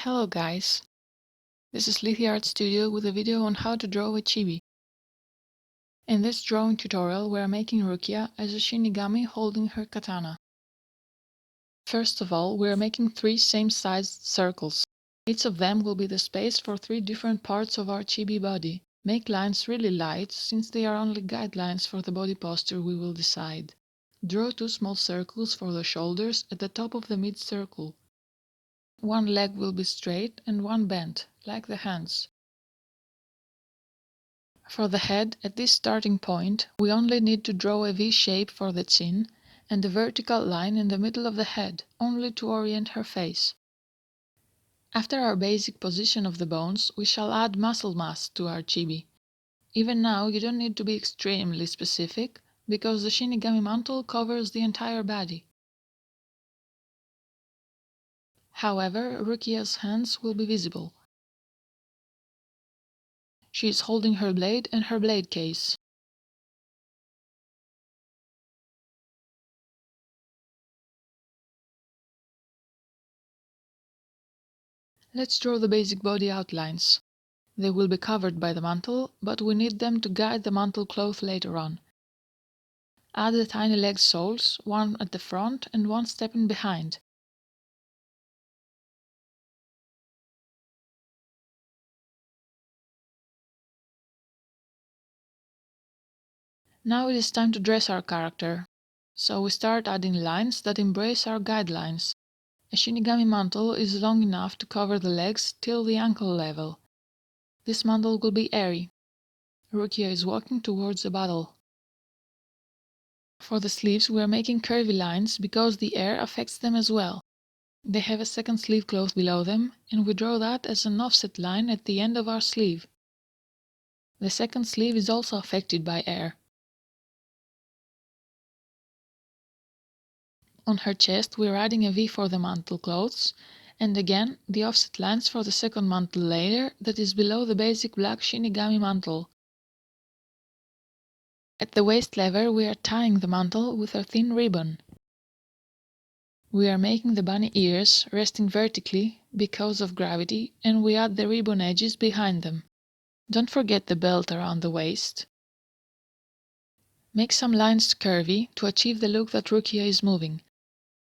Hello guys, this is Lethe Art Studio with a video on how to draw a chibi. In this drawing tutorial we are making Rukia as a Shinigami holding her katana. First of all, we are making 3 same-sized circles. Each of them will be the space for 3 different parts of our chibi body. Make lines really light, since they are only guidelines for the body posture we will decide. Draw 2 small circles for the shoulders at the top of the mid-circle. One leg will be straight and one bent, like the hands. For the head, at this starting point, we only need to draw a V shape for the chin and a vertical line in the middle of the head, only to orient her face. After our basic position of the bones, we shall add muscle mass to our chibi. Even now, you don't need to be extremely specific, because the Shinigami mantle covers the entire body. However, Rukia's hands will be visible. She is holding her blade and her blade case. Let's draw the basic body outlines. They will be covered by the mantle, but we need them to guide the mantle cloth later on. Add the tiny leg soles, one at the front and one stepping behind. Now it is time to dress our character. So we start adding lines that embrace our guidelines. A Shinigami mantle is long enough to cover the legs till the ankle level. This mantle will be airy. Rukia is walking towards a battle. For the sleeves we are making curvy lines because the air affects them as well. They have a second sleeve cloth below them, and we draw that as an offset line at the end of our sleeve. The second sleeve is also affected by air. On her chest we are adding a V for the mantle clothes, and again the offset lines for the second mantle layer that is below the basic black Shinigami mantle. At the waist lever we are tying the mantle with a thin ribbon. We are making the bunny ears resting vertically because of gravity, and we add the ribbon edges behind them. Don't forget the belt around the waist. Make some lines curvy to achieve the look that Rukia is moving.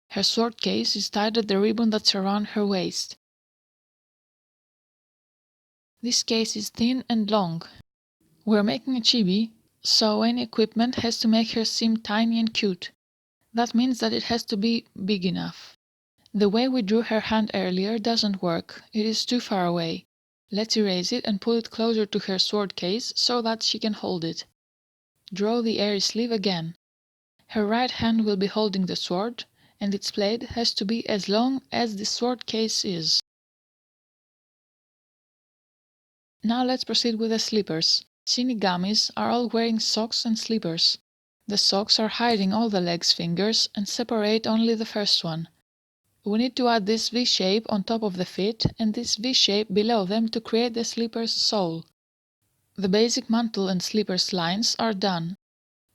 Her sword case is tied at the ribbon that's around her waist. This case is thin and long. We're making a chibi, so any equipment has to make her seem tiny and cute. That means that it has to be big enough. The way we drew her hand earlier doesn't work, it is too far away. Let's erase it and pull it closer to her sword case so that she can hold it. Draw the airy sleeve again. Her right hand will be holding the sword, and its blade has to be as long as the sword case is. Now let's proceed with the slippers. Shinigamis are all wearing socks and slippers. The socks are hiding all the leg's fingers and separate only the first one. We need to add this V shape on top of the feet and this V shape below them to create the slipper's sole. The basic mantle and slippers lines are done,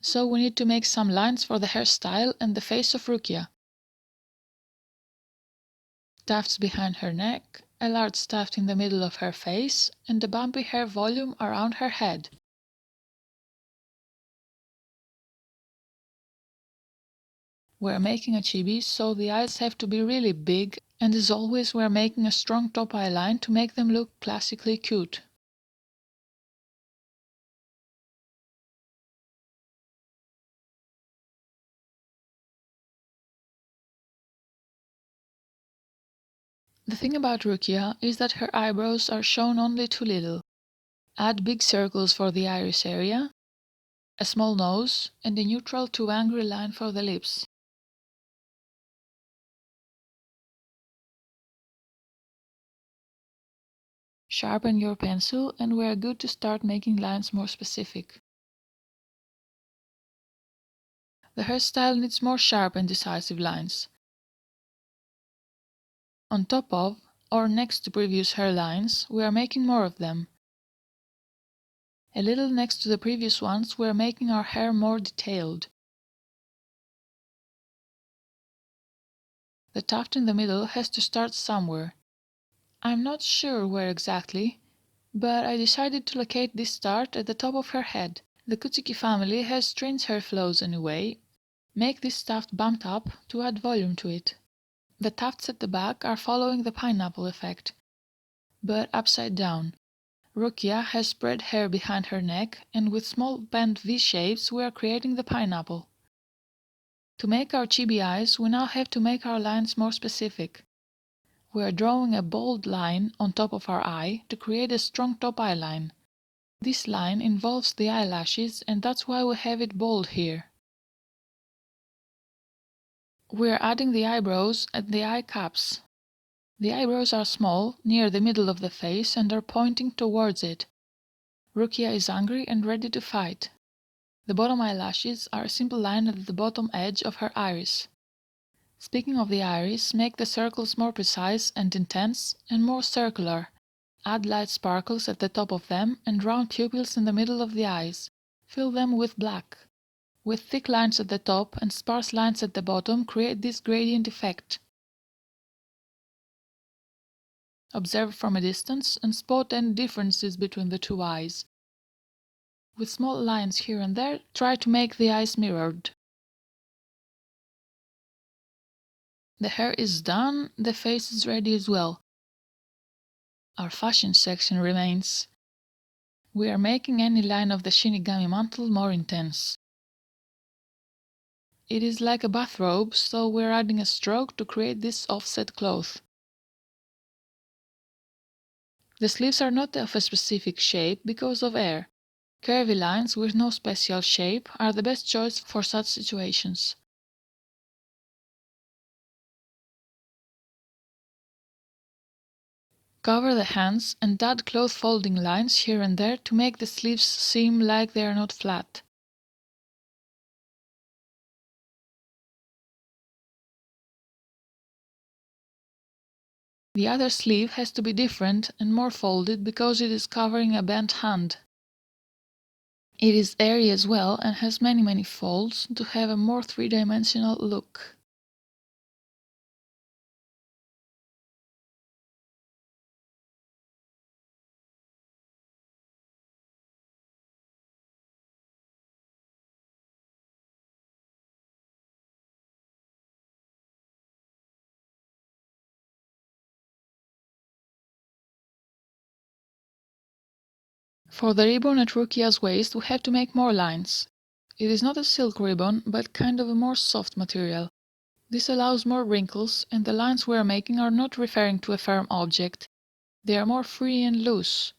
so we need to make some lines for the hairstyle and the face of Rukia. Tufts behind her neck, a large tuft in the middle of her face, and a bumpy hair volume around her head. We're making a chibi, so the eyes have to be really big, and as always we're making a strong top eye line to make them look classically cute. The thing about Rukia is that her eyebrows are shown only too little. Add big circles for the iris area, a small nose, and a neutral to angry line for the lips. Sharpen your pencil and we are good to start making lines more specific. The hairstyle needs more sharp and decisive lines. On top of, or next to previous hairlines, we are making more of them. A little next to the previous ones, we are making our hair more detailed. The tuft in the middle has to start somewhere. I'm not sure where exactly, but I decided to locate this start at the top of her head. The Kutsuki family has strange hair flows anyway. Make this tuft bumped up to add volume to it. The tufts at the back are following the pineapple effect, but upside down. Rukia has spread hair behind her neck, and with small bent V-shapes we are creating the pineapple. To make our chibi eyes, we now have to make our lines more specific. We are drawing a bold line on top of our eye to create a strong top eyeline. This line involves the eyelashes, and that's why we have it bold here. We are adding the eyebrows and the eye caps. The eyebrows are small, near the middle of the face, and are pointing towards it. Rukia is angry and ready to fight. The bottom eyelashes are a simple line at the bottom edge of her iris. Speaking of the iris, make the circles more precise and intense and more circular. Add light sparkles at the top of them and round pupils in the middle of the eyes. Fill them with black. With thick lines at the top and sparse lines at the bottom, create this gradient effect. Observe from a distance and spot any differences between the two eyes. With small lines here and there, try to make the eyes mirrored. The hair is done, the face is ready as well. Our fashion section remains. We are making any line of the Shinigami mantle more intense. It is like a bathrobe, so we're adding a stroke to create this offset cloth. The sleeves are not of a specific shape because of air. Curvy lines with no special shape are the best choice for such situations. Cover the hands and add cloth folding lines here and there to make the sleeves seem like they are not flat. The other sleeve has to be different and more folded because it is covering a bent hand. It is airy as well and has many folds to have a more three-dimensional look. For the ribbon at Rukia's waist we have to make more lines. It is not a silk ribbon, but kind of a more soft material. This allows more wrinkles, and the lines we are making are not referring to a firm object. They are more free and loose.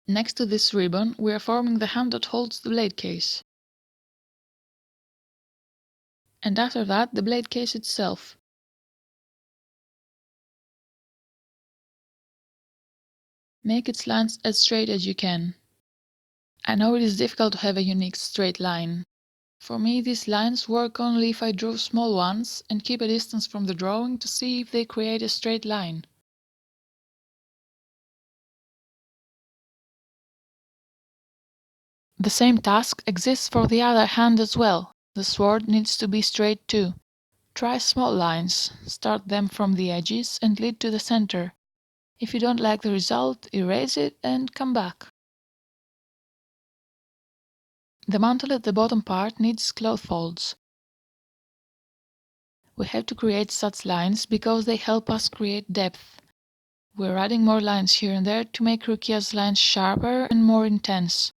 Next to this ribbon, we are forming the hand that holds the blade case. And after that, the blade case itself. Make its lines as straight as you can. I know it is difficult to have a unique straight line. For me, these lines work only if I draw small ones and keep a distance from the drawing to see if they create a straight line. The same task exists for the other hand as well. The sword needs to be straight too. Try small lines, start them from the edges and lead to the center. If you don't like the result, erase it and come back. The mantle at the bottom part needs cloth folds. We have to create such lines because they help us create depth. We're adding more lines here and there to make Rukia's lines sharper and more intense.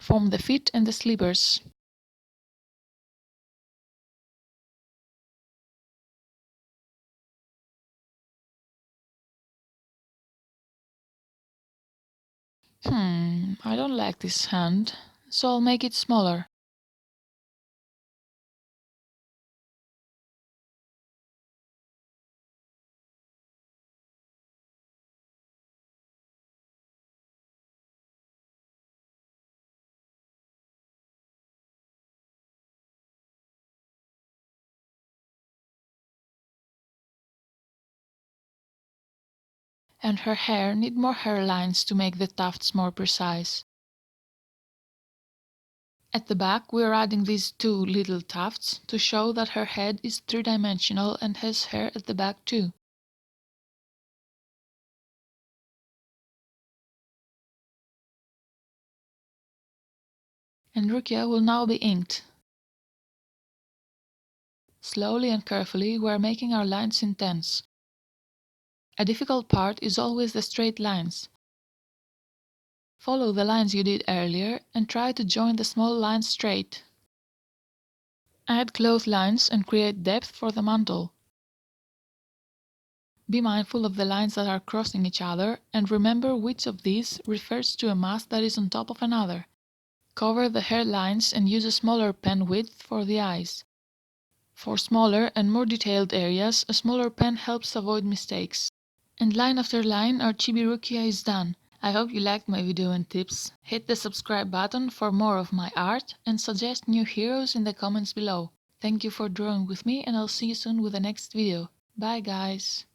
Form the feet and the slippers. I don't like this hand, so I'll make it smaller. and her hair need more hairlines to make the tufts more precise. At the back we are adding these two little tufts to show that her head is three-dimensional and has hair at the back too. And Rukia will now be inked. Slowly and carefully we are making our lines intense. A difficult part is always the straight lines. Follow the lines you did earlier and try to join the small lines straight. Add close lines and create depth for the mantle. Be mindful of the lines that are crossing each other and remember which of these refers to a mask that is on top of another. Cover the hairlines and use a smaller pen width for the eyes. For smaller and more detailed areas, a smaller pen helps avoid mistakes. And line after line, our chibi Rukia is done. I hope you liked my video and tips. Hit the subscribe button for more of my art and suggest new heroes in the comments below. Thank you for drawing with me and I'll see you soon with the next video. Bye guys!